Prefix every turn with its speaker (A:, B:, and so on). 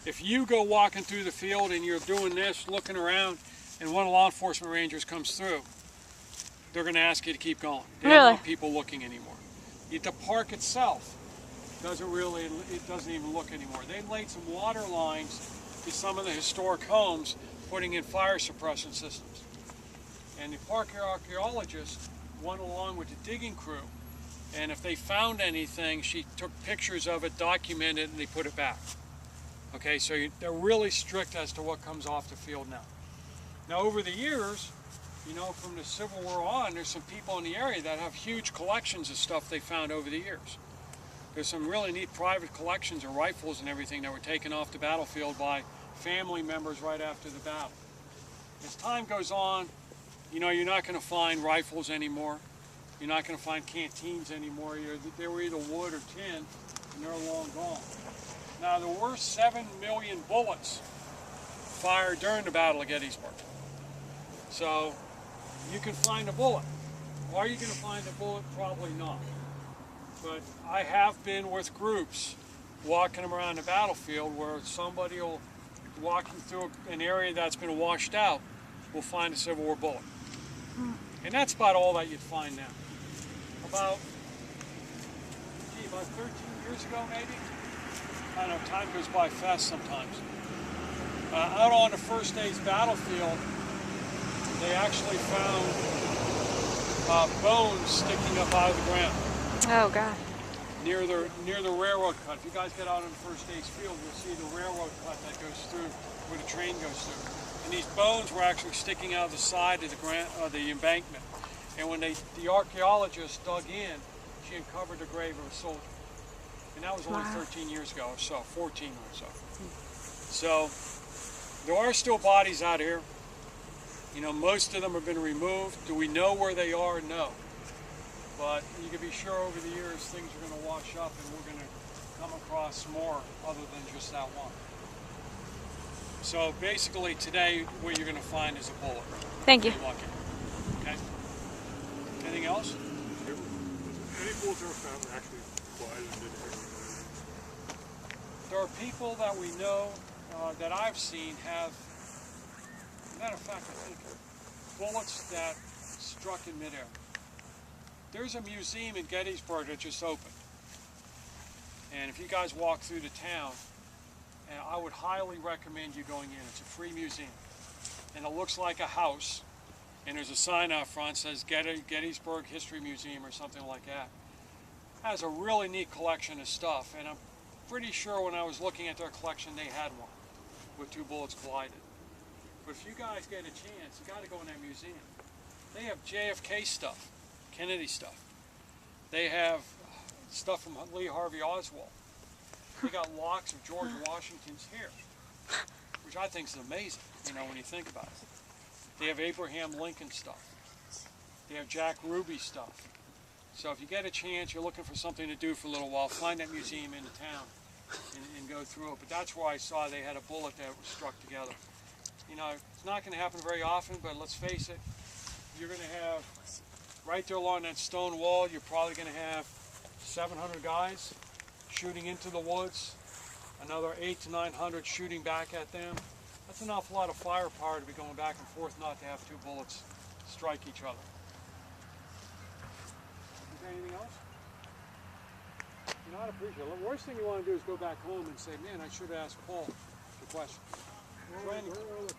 A: If you go walking through the field and you're doing this, looking around, and one of the law enforcement rangers comes through, they're going to ask you to keep going. They don't want people looking anymore. The park itself doesn't even look anymore. They laid some water lines to some of the historic homes, putting in fire suppression systems. And the park archaeologist went along with the digging crew, and if they found anything, she took pictures of it, documented it, and they put it back. Okay, so they're really strict as to what comes off the field now. Now, over the years, you know, from the Civil War on, there's some people in the area that have huge collections of stuff they found over the years. There's some really neat private collections of rifles and everything that were taken off the battlefield by family members right after the battle. As time goes on, you know, you're not going to find rifles anymore. You're not going to find canteens anymore. They were either wood or tin, and they're long gone. Now, there were 7 million bullets fired during the Battle of Gettysburg. So, you can find a bullet. Are you going to find a bullet? Probably not. But I have been with groups walking around the battlefield where somebody will, walking through an area that's been washed out, will find a Civil War bullet. And that's about all that you'd find now. About 13 years ago maybe? I don't know, time goes by fast sometimes. Out on the first day's battlefield, they actually found bones sticking up out of the ground.
B: Oh God.
A: Near the railroad cut. If you guys get out on the first day's field, you'll see the railroad cut that goes through, where the train goes through. And these bones were actually sticking out of the side of the embankment. And when the archaeologist dug in, she uncovered the grave of a soldier. And that was only 13 years ago or so, 14 or so. So there are still bodies out here. You know, most of them have been removed. Do we know where they are? No. But you can be sure over the years things are going to wash up and we're going to come across more other than just that one. So basically today what you're going to find is a bullet.
B: Thank you.
A: Lucky. Okay. Anything else?
C: Any bullets ever found were actually applied and did anything?
A: There are people that we know that I've seen have, matter of fact, I think, bullets that struck in midair. There's a museum in Gettysburg that just opened. And if you guys walk through the town, and I would highly recommend you going in. It's a free museum. And it looks like a house. And there's a sign out front that says Gettysburg History Museum or something like that. It has a really neat collection of stuff. And I'm pretty sure when I was looking at their collection, they had one with 2 bullets collided. But if you guys get a chance, you got to go in that museum. They have JFK stuff. Kennedy stuff. They have stuff from Lee Harvey Oswald. They got locks of George Washington's hair, which I think is amazing, you know, when you think about it. They have Abraham Lincoln stuff. They have Jack Ruby stuff. So if you get a chance, you're looking for something to do for a little while, find that museum in the town and go through it. But that's where I saw they had a bullet that was struck together. You know, it's not going to happen very often, but let's face it, you're going to have right there along that stone wall, you're probably going to have 700 guys shooting into the woods, another 800 to 900 shooting back at them. That's an awful lot of firepower to be going back and forth, not to have 2 bullets strike each other. Is there anything else? You know, I'd appreciate it. The worst thing you want to do is go back home and say, man, I should have asked Paul the question.
C: Where are the